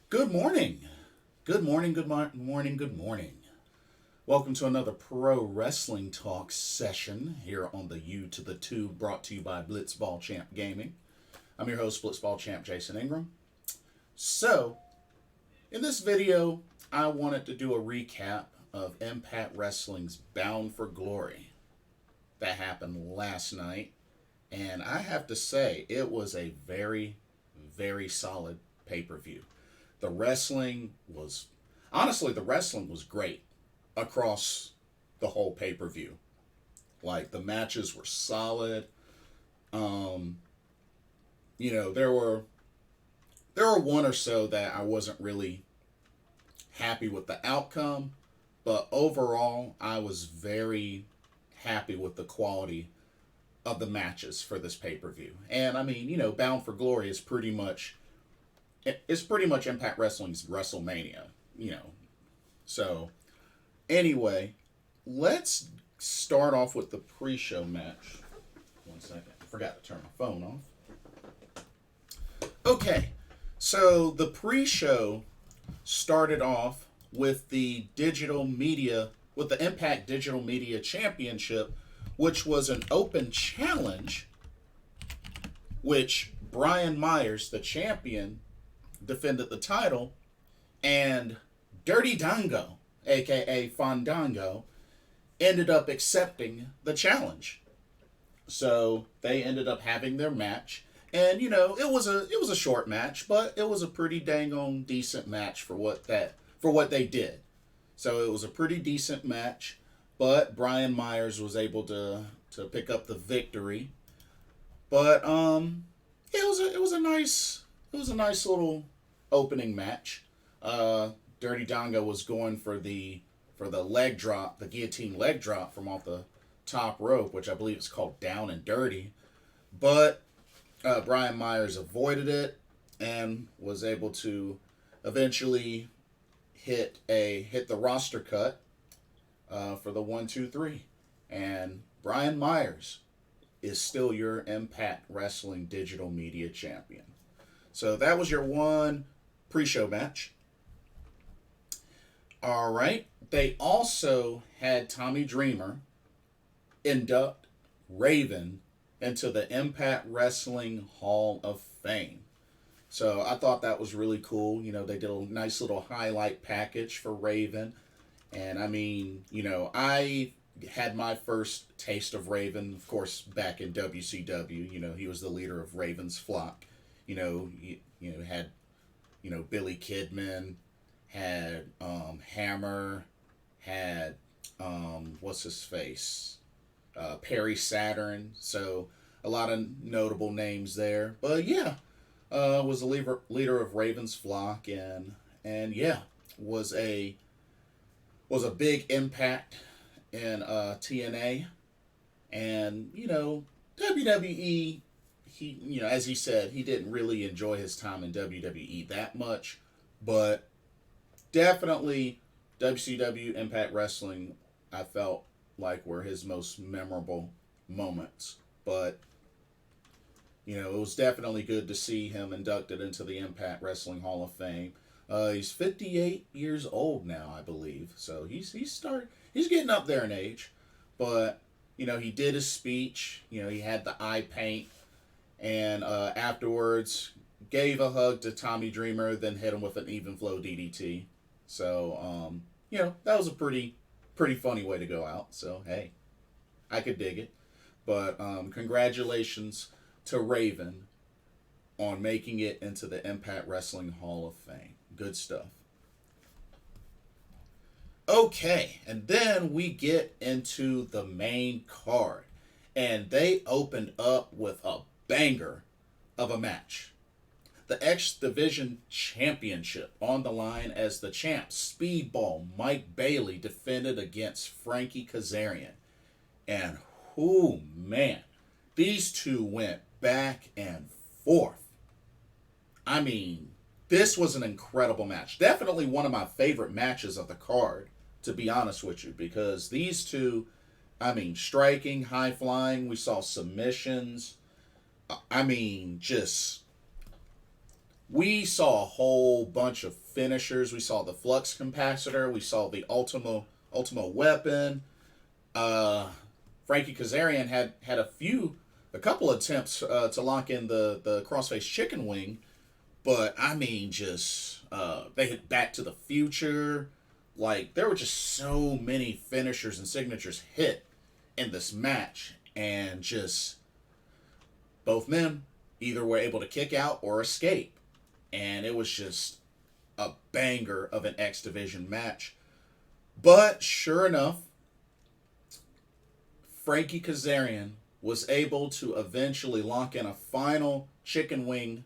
Good morning. Good morning, good morning. Welcome to another Pro Wrestling Talk session here on the U to the Two, brought to you by Blitzball Champ Gaming. I'm your host, Blitzball Champ Jason Ingram. So, in this video, I wanted to do a recap of Impact Wrestling's Bound for Glory that happened last night. And I have to say, it was a very, very solid pay per view. The wrestling was honestly the wrestling was great across the whole pay per view. Like the matches were solid. Um, there were one or so that I wasn't really happy with the outcome, but overall I was very happy with the quality of the matches for this pay per view. And I mean, Bound for Glory is pretty much Impact Wrestling's WrestleMania, you know. So, anyway, let's start off with the pre-show match. One second, I forgot to turn my phone off. Okay, so the pre-show started off with the Impact Digital Media Championship, which was an open challenge, which Brian Myers, the champion, defended the title, and Dirty Dango, aka Fandango, ended up accepting the challenge. So they ended up having their match, and it was a short match, but it was a pretty dang on decent match for what they did. So it was a pretty decent match, but Brian Myers was able to pick up the victory. But it was a nice little opening match. Dirty Dongo was going for the leg drop, the guillotine leg drop from off the top rope, which I believe is called Down and Dirty. But Brian Myers avoided it and was able to eventually hit the roster cut for the 1, 2, 3, and Brian Myers is still your Impact Wrestling Digital Media Champion. So that was your one pre-show match. All right. They also had Tommy Dreamer induct Raven into the Impact Wrestling Hall of Fame. So I thought that was really cool. They did a nice little highlight package for Raven. And I mean, I had my first taste of Raven, of course, back in WCW. He was the leader of Raven's flock. Had Billy Kidman, had Hammer, had what's his face, Perry Saturn. So a lot of notable names there. But yeah, was the leader of Raven's flock, and yeah, was a big impact in TNA, and WWE. He, as he said, he didn't really enjoy his time in WWE that much, but definitely WCW Impact Wrestling, I felt like were his most memorable moments. But it was definitely good to see him inducted into the Impact Wrestling Hall of Fame. He's 58 years old now, I believe, so he's getting up there in age, but he did his speech. He had the eye paint, and afterwards gave a hug to Tommy Dreamer, then hit him with an even flow DDT. So that was a pretty funny way to go out. So hey, I could dig it. But congratulations to Raven on making it into the Impact Wrestling Hall of Fame. Good stuff. Okay, and then we get into the main card, and they opened up with a banger of a match. The X Division Championship on the line as the champ, Speedball Mike Bailey, defended against Frankie Kazarian. And man, these two went back and forth. I mean, this was an incredible match. Definitely one of my favorite matches of the card, to be honest with you, because these two, I mean, striking, high flying, we saw submissions. I mean, just we saw a whole bunch of finishers. We saw the flux capacitor. We saw the Ultimo weapon. Uh, Frankie Kazarian had a couple attempts to lock in the crossface chicken wing, but I mean, just they hit Back to the Future. Like there were just so many finishers and signatures hit in this match, and just both men either were able to kick out or escape, and it was just a banger of an X Division match. But sure enough, Frankie Kazarian was able to eventually lock in a final chicken wing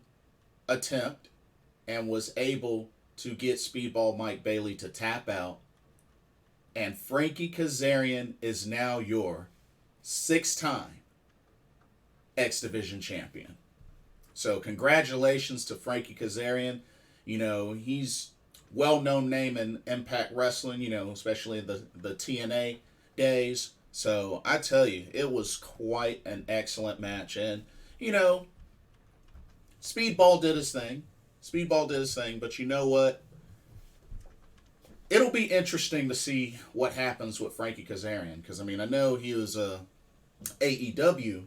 attempt and was able to get Speedball Mike Bailey to tap out. And Frankie Kazarian is now your 6-time X Division champion. So congratulations to Frankie Kazarian. You know, he's well-known name in Impact Wrestling, you know, especially in the TNA days. So I tell you, it was quite an excellent match. And, you know, Speedball did his thing. But you know what? It'll be interesting to see what happens with Frankie Kazarian. Because, I mean, I know he was a AEW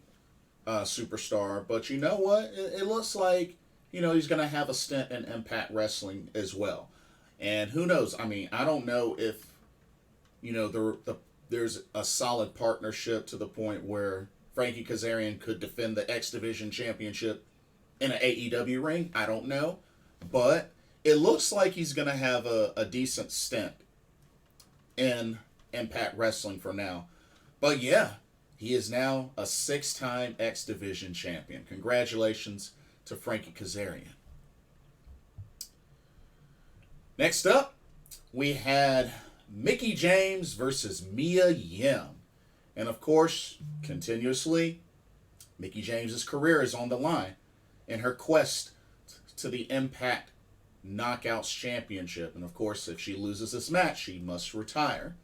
superstar. But you know what? It looks like, you know, he's going to have a stint in Impact Wrestling as well. And who knows? I mean, I don't know if, you know, there's a solid partnership to the point where Frankie Kazarian could defend the X Division Championship in an AEW ring. I don't know. But it looks like he's going to have a decent stint in Impact Wrestling for now. But yeah, he is now a 6-time X Division champion. Congratulations to Frankie Kazarian. Next up, we had Mickie James versus Mia Yem. And of course, continuously, Mickie James' career is on the line in her quest to the Impact Knockouts Championship. And of course, if she loses this match, she must retire.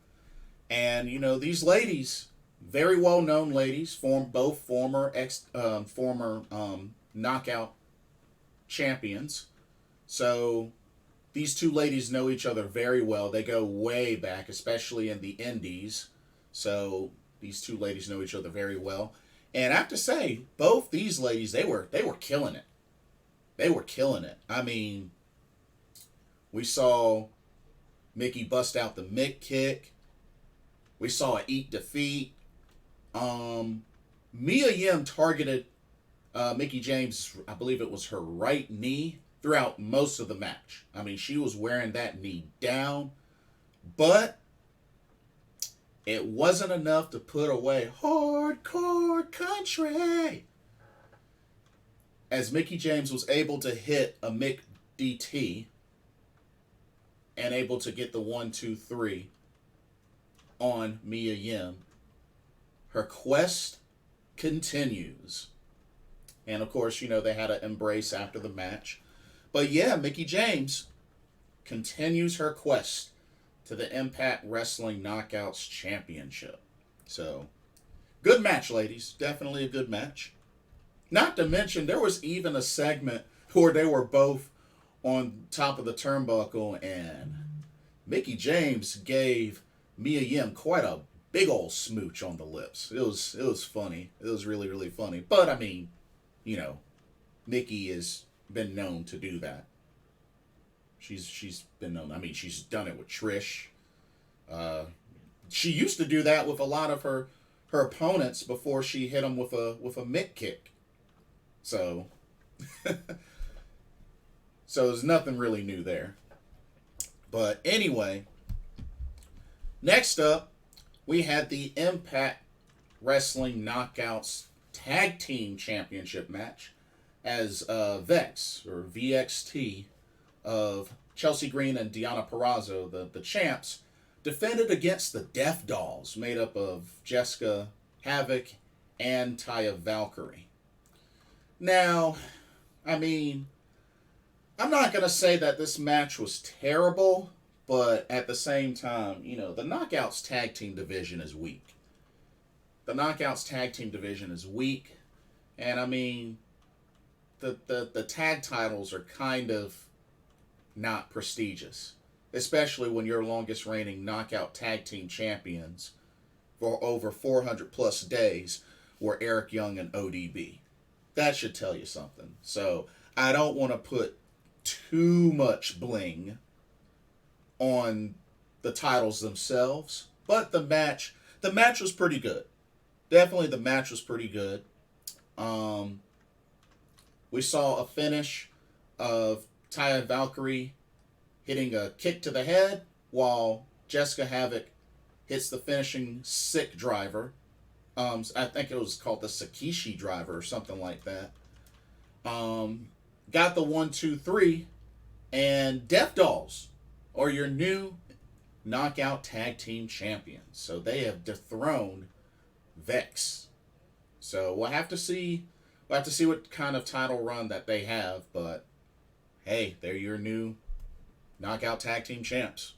And, you know, these ladies, very well-known ladies, both former knockout champions. So these two ladies know each other very well. They go way back, especially in the indies. So these two ladies know each other very well. And I have to say, both these ladies, they were killing it. They were killing it. I mean, we saw Mickie bust out the Mick kick. We saw her eat defeat. Mia Yim targeted Mickie James, I believe it was her right knee, throughout most of the match. I mean, she was wearing that knee down. But it wasn't enough to put away Hardcore Country, as Mickie James was able to hit a Mick DT and able to get the 1-2-3 on Mia Yim. Her quest continues. And of course, you know, they had an embrace after the match. But yeah, Mickie James continues her quest to the Impact Wrestling Knockouts Championship. So, good match, ladies. Definitely a good match. Not to mention, there was even a segment where they were both on top of the turnbuckle, and Mickie James gave Mia Yim quite a big old smooch on the lips. It was funny. It was really, really funny. But, I mean, you know, Mickie has been known to do that. She's been known. I mean, she's done it with Trish. She used to do that with a lot of her opponents before she hit them with a Mick kick. So, so there's nothing really new there. But anyway, next up, we had the Impact Wrestling Knockouts Tag Team Championship match as Vex, or VXT, of Chelsea Green and Deonna Purrazzo, the champs, defended against the Death Dolls, made up of Jessica Havoc and Taya Valkyrie. Now, I mean, I'm not going to say that this match was terrible, but at the same time, you know, the Knockouts Tag Team division is weak. The Knockouts Tag Team division is weak, and I mean, the tag titles are kind of not prestigious, especially when you're longest reigning knockout tag team champions for over 400 plus days were Eric Young and ODB. That should tell you something. So I don't want to put too much bling on the titles themselves, but the match was pretty good. Definitely the match was pretty good. We saw a finish of Taya Valkyrie hitting a kick to the head while Jessica Havoc hits the finishing sick driver. I think it was called the Sakishi driver or something like that. Got the 1-2-3, and Death Dolls are your new knockout tag team champions. So they have dethroned Vex. So we'll have to see. We'll have to see what kind of title run that they have. But hey, they're your new knockout tag team champs.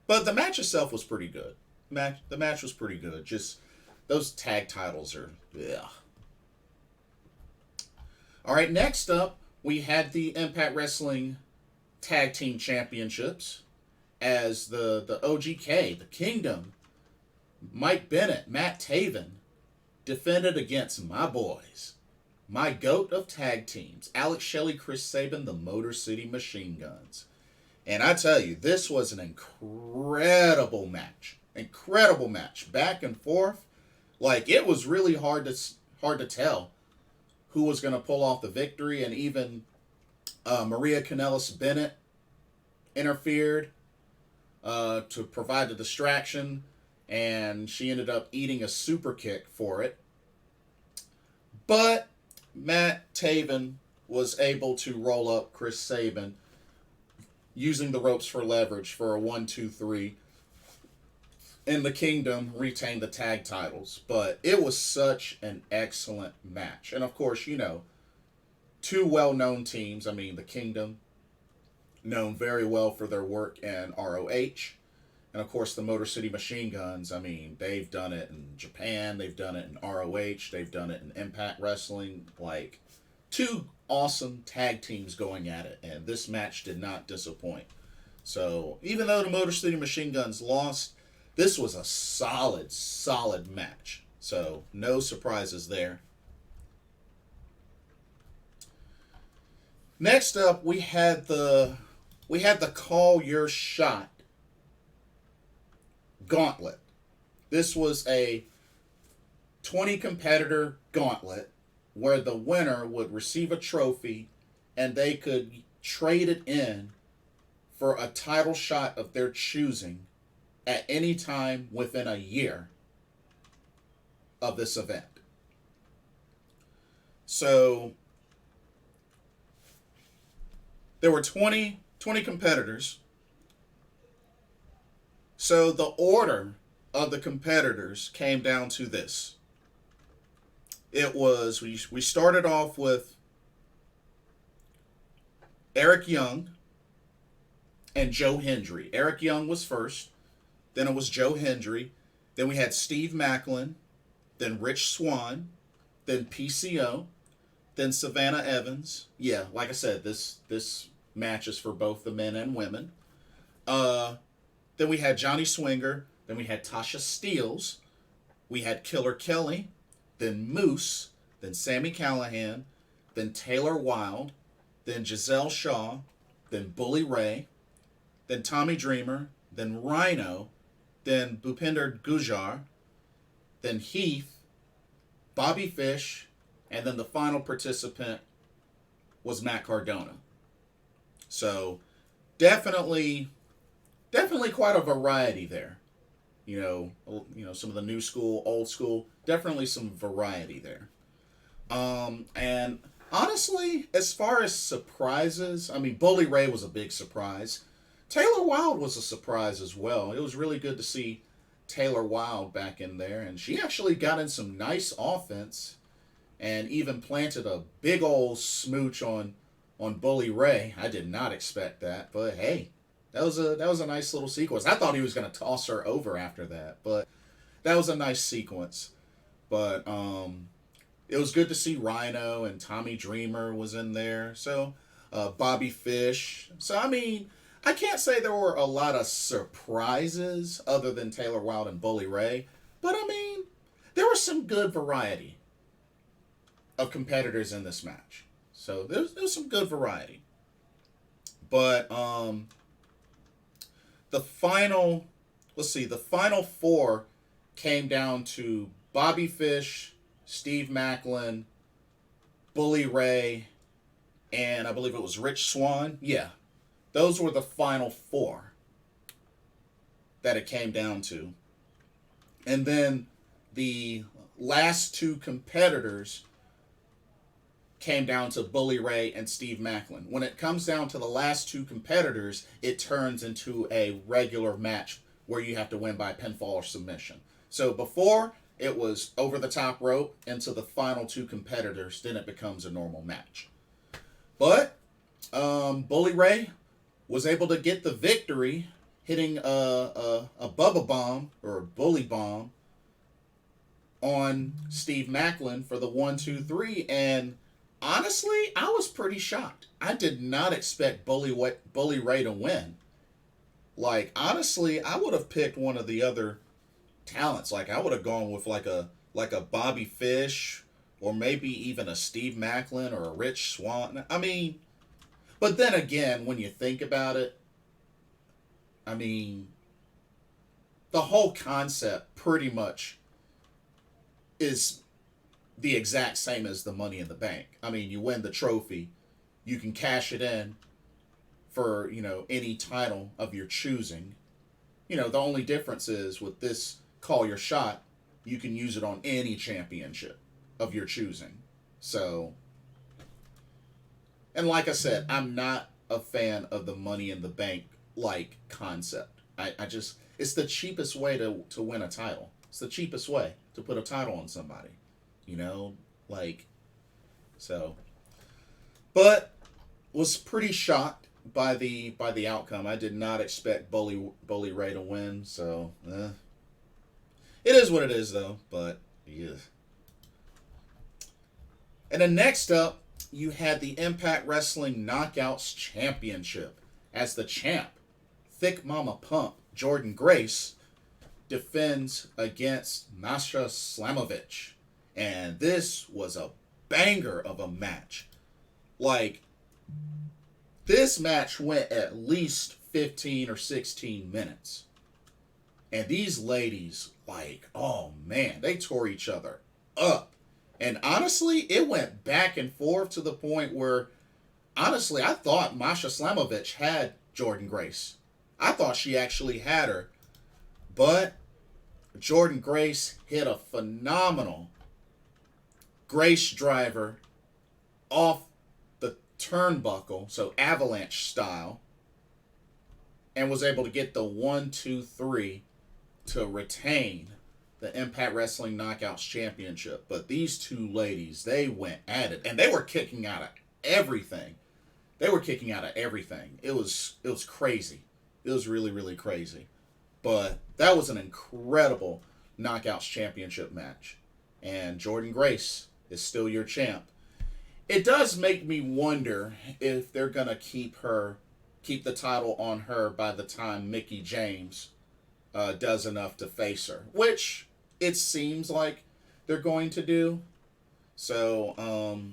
But the match itself was pretty good. The match was pretty good. Just those tag titles are, yeah. All right, next up, we had the Impact Wrestling Tag Team Championships as the OGK, the Kingdom, Mike Bennett, Matt Taven, defended against my boys, my GOAT of tag teams, Alex Shelley, Chris Sabin, the Motor City Machine Guns. And I tell you, this was an incredible match. Incredible match. Back and forth. Like, it was really hard to tell who was going to pull off the victory. And even Maria Kanellis Bennett interfered to provide the distraction. And she ended up eating a super kick for it. But Matt Taven was able to roll up Chris Sabin using the ropes for leverage for a 1-2-3. And the Kingdom retained the tag titles. But it was such an excellent match. And of course, you know, two well-known teams. I mean, the Kingdom, known very well for their work in ROH. And of course, the Motor City Machine Guns, I mean, they've done it in Japan, they've done it in ROH, they've done it in Impact Wrestling. Like, two awesome tag teams going at it, and this match did not disappoint. So, even though the Motor City Machine Guns lost, this was a solid match. So, no surprises there. Next up, we had the Call Your Shot Gauntlet. This was a 20 competitor gauntlet where the winner would receive a trophy and they could trade it in for a title shot of their choosing at any time within a year of this event. So there were 20 competitors. So the order of the competitors came down to this. It was, we started off with Eric Young and Joe Hendry. Eric Young was first. Then it was Joe Hendry. Then we had Steve Macklin. Then Rich Swann. Then PCO. Then Savannah Evans. Yeah, like I said, this match is for both the men and women. Then we had Johnny Swinger. Then we had Tasha Steeles. We had Killer Kelly. Then Moose. Then Sammy Callahan. Then Taylor Wilde. Then Giselle Shaw. Then Bully Ray. Then Tommy Dreamer. Then Rhino. Then Bhupinder Gujar. Then Heath. Bobby Fish. And then the final participant was Matt Cardona. So definitely quite a variety there. You know, some of the new school, old school, definitely some variety there. And honestly, as far as surprises, I mean, Bully Ray was a big surprise. Taylor Wilde was a surprise as well. It was really good to see Taylor Wilde back in there, and she actually got in some nice offense and even planted a big old smooch on Bully Ray. I did not expect that, but hey, that was a nice little sequence. I thought he was going to toss her over after that, but that was a nice sequence. But it was good to see Rhino and Tommy Dreamer was in there. So Bobby Fish. So I mean, I can't say there were a lot of surprises other than Taylor Wilde and Bully Ray, but I mean, there was some good variety of competitors in this match. So there's some good variety. But the final, let's see, the final four came down to Bobby Fish, Steve Macklin, Bully Ray, and I believe it was Rich Swann. Yeah, those were the final four that it came down to. And then the last two competitors came down to Bully Ray and Steve Macklin. When it comes down to the last two competitors, it turns into a regular match where you have to win by pinfall or submission. So before, it was over the top rope into the final two competitors, then it becomes a normal match. But Bully Ray was able to get the victory, hitting a Bubba Bomb, or a Bully Bomb, on Steve Macklin for the 1-2-3, and honestly, I was pretty shocked. I did not expect Bully Ray to win. Like, honestly, I would have picked one of the other talents. Like, I would have gone with like a Bobby Fish, or maybe even a Steve Macklin or a Rich Swann. I mean, but then again, when you think about it, I mean, the whole concept pretty much is the exact same as the Money in the Bank. I mean, you win the trophy, you can cash it in for, any title of your choosing. The only difference is with this Call Your Shot, you can use it on any championship of your choosing. So, and like I said, I'm not a fan of the Money in the Bank like concept. I just, it's the cheapest way to win a title. It's the cheapest way to put a title on somebody. So. But was pretty shocked by the outcome. I did not expect Bully Ray to win, so it is what it is though. But yeah. And then next up, you had the Impact Wrestling Knockouts Championship, as the champ, Thick Mama Pump Jordan Grace, defends against Masha Slamovich. And this was a banger of a match. Like, this match went at least 15 or 16 minutes. And these ladies, oh man, they tore each other up. And honestly, it went back and forth to the point where, honestly, I thought Masha Slamovich had Jordan Grace. I thought she actually had her. But Jordan Grace hit a phenomenal Grace driver off the turnbuckle, so avalanche style, and was able to get the 1-2-3 to retain the Impact Wrestling Knockouts Championship. But these two ladies, they went at it, and they were kicking out of everything. It was crazy. It was really, really crazy. But that was an incredible Knockouts Championship match. And Jordan Grace is still your champ. It does make me wonder if they're going to keep the title on her by the time Mickie James does enough to face her, which it seems like they're going to do. So,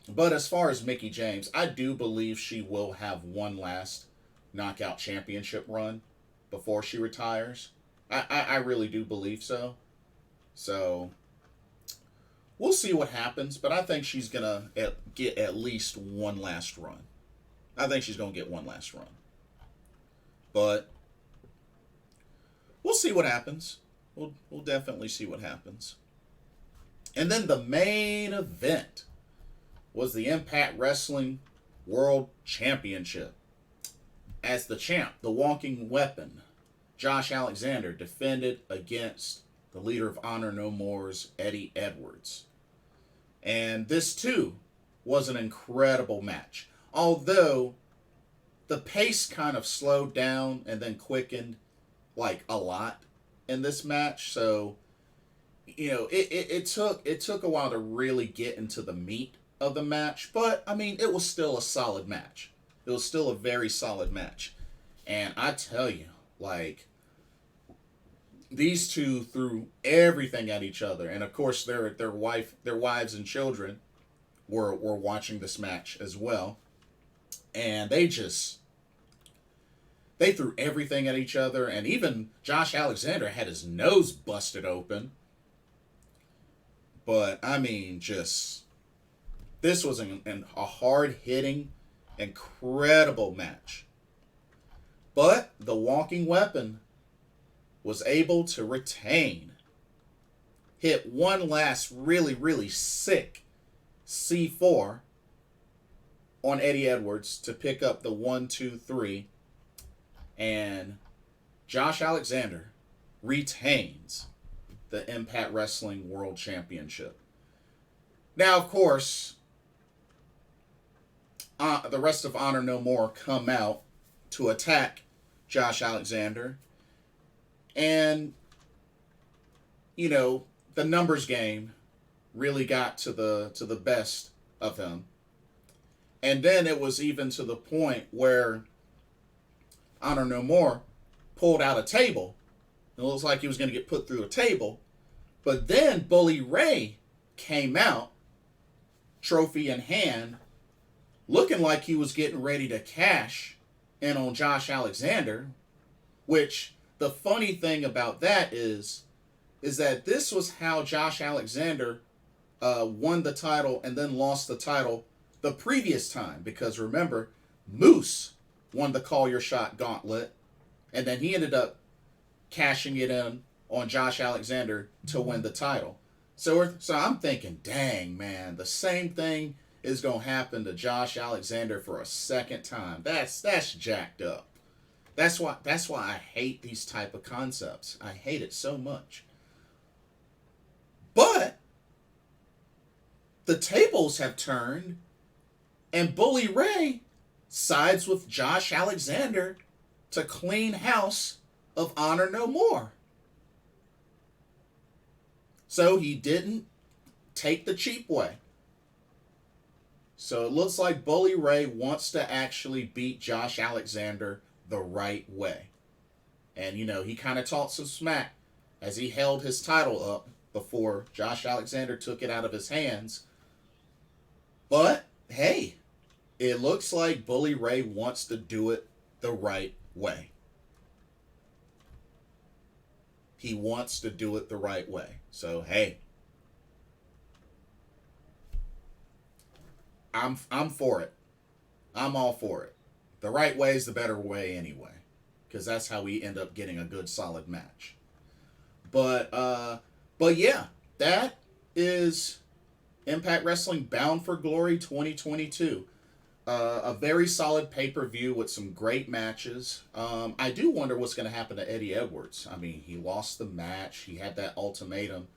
but as far as Mickie James, I do believe she will have one last Knockout Championship run before she retires. I really do believe so. So, we'll see what happens, but I think she's going to get at least one last run. I think she's going to get one last run. But we'll see what happens. We'll definitely see what happens. And then the main event was the Impact Wrestling World Championship. As the champ, the walking weapon, Josh Alexander, defended against the leader of Honor No More's Eddie Edwards. And this, too, was an incredible match. Although the pace kind of slowed down and then quickened a lot in this match. So it took a while to really get into the meat of the match, but I mean, it was still a solid match. It was still a very solid match. And I tell you, like, these two threw everything at each other, and of course their wives and children were watching this match as well, and they threw everything at each other, and even Josh Alexander had his nose busted open. But I mean, just this was a hard hitting, incredible match. But the walking weapon was able to retain, hit one last really, really sick C4 on Eddie Edwards to pick up the 1-2-3, and Josh Alexander retains the Impact Wrestling World Championship. Now, of course, the rest of Honor No More come out to attack Josh Alexander, and the numbers game really got to the best of him. And then it was even to the point where Honor No More pulled out a table. It looks like he was going to get put through a table. But then Bully Ray came out, trophy in hand, looking like he was getting ready to cash in on Josh Alexander. Which, the funny thing about that is that this was how Josh Alexander won the title and then lost the title the previous time. Because remember, Moose won the Call Your Shot Gauntlet, and then he ended up cashing it in on Josh Alexander to win the title. So I'm thinking, dang, man, the same thing is going to happen to Josh Alexander for a second time. That's jacked up. That's why I hate these type of concepts. I hate it so much. But the tables have turned, and Bully Ray sides with Josh Alexander to clean house of Honor No More. So he didn't take the cheap way. So it looks like Bully Ray wants to actually beat Josh Alexander the right way. And, he kind of talked some smack as he held his title up before Josh Alexander took it out of his hands. But, hey, it looks like Bully Ray wants to do it the right way. He wants to do it the right way. So, hey, I'm for it. I'm all for it. The right way is the better way anyway, because that's how we end up getting a good solid match. But yeah, that is Impact Wrestling Bound for Glory 2022. A very solid pay-per-view with some great matches. I do wonder what's going to happen to Eddie Edwards. I mean, he lost the match. He had that ultimatum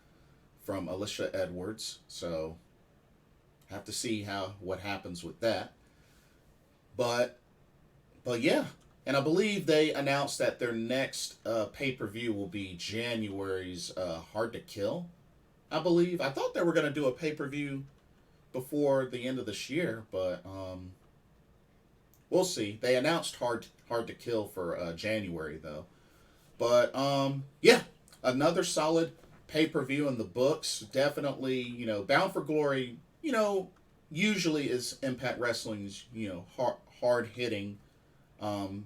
from Alicia Edwards. So, have to see what happens with that. But yeah. And I believe they announced that their next pay-per-view will be January's Hard to Kill, I believe. I thought they were going to do a pay-per-view before the end of this year, but we'll see. They announced Hard to Kill for January, though. But, yeah, another solid pay-per-view in the books. Definitely, Bound for Glory, usually is Impact Wrestling's, hard-hitting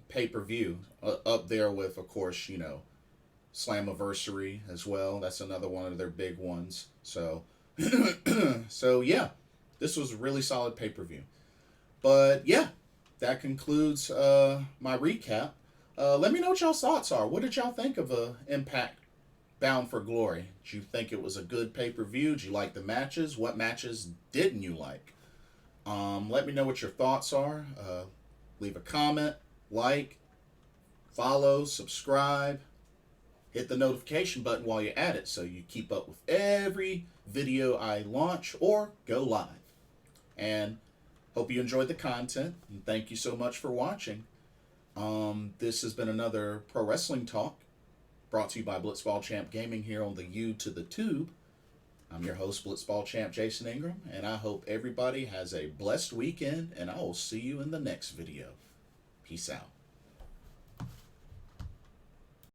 pay-per-view. Up there with, of course, Slammiversary as well. That's another one of their big ones. So, yeah, this was a really solid pay-per-view. But, yeah, that concludes my recap. Let me know what y'all's thoughts are. What did y'all think of Impact Bound for Glory? Did you think it was a good pay-per-view? Did you like the matches? What matches didn't you like? Let me know what your thoughts are. Leave a comment, like, follow, subscribe. Hit the notification button while you're at it so you keep up with every video I launch or go live. And hope you enjoyed the content, and thank you so much for watching. This has been another Pro Wrestling Talk. Brought to you by Blitzball Champ Gaming here on the U to the Tube. I'm your host, Blitzball Champ Jason Ingram, and I hope everybody has a blessed weekend, and I will see you in the next video. Peace out.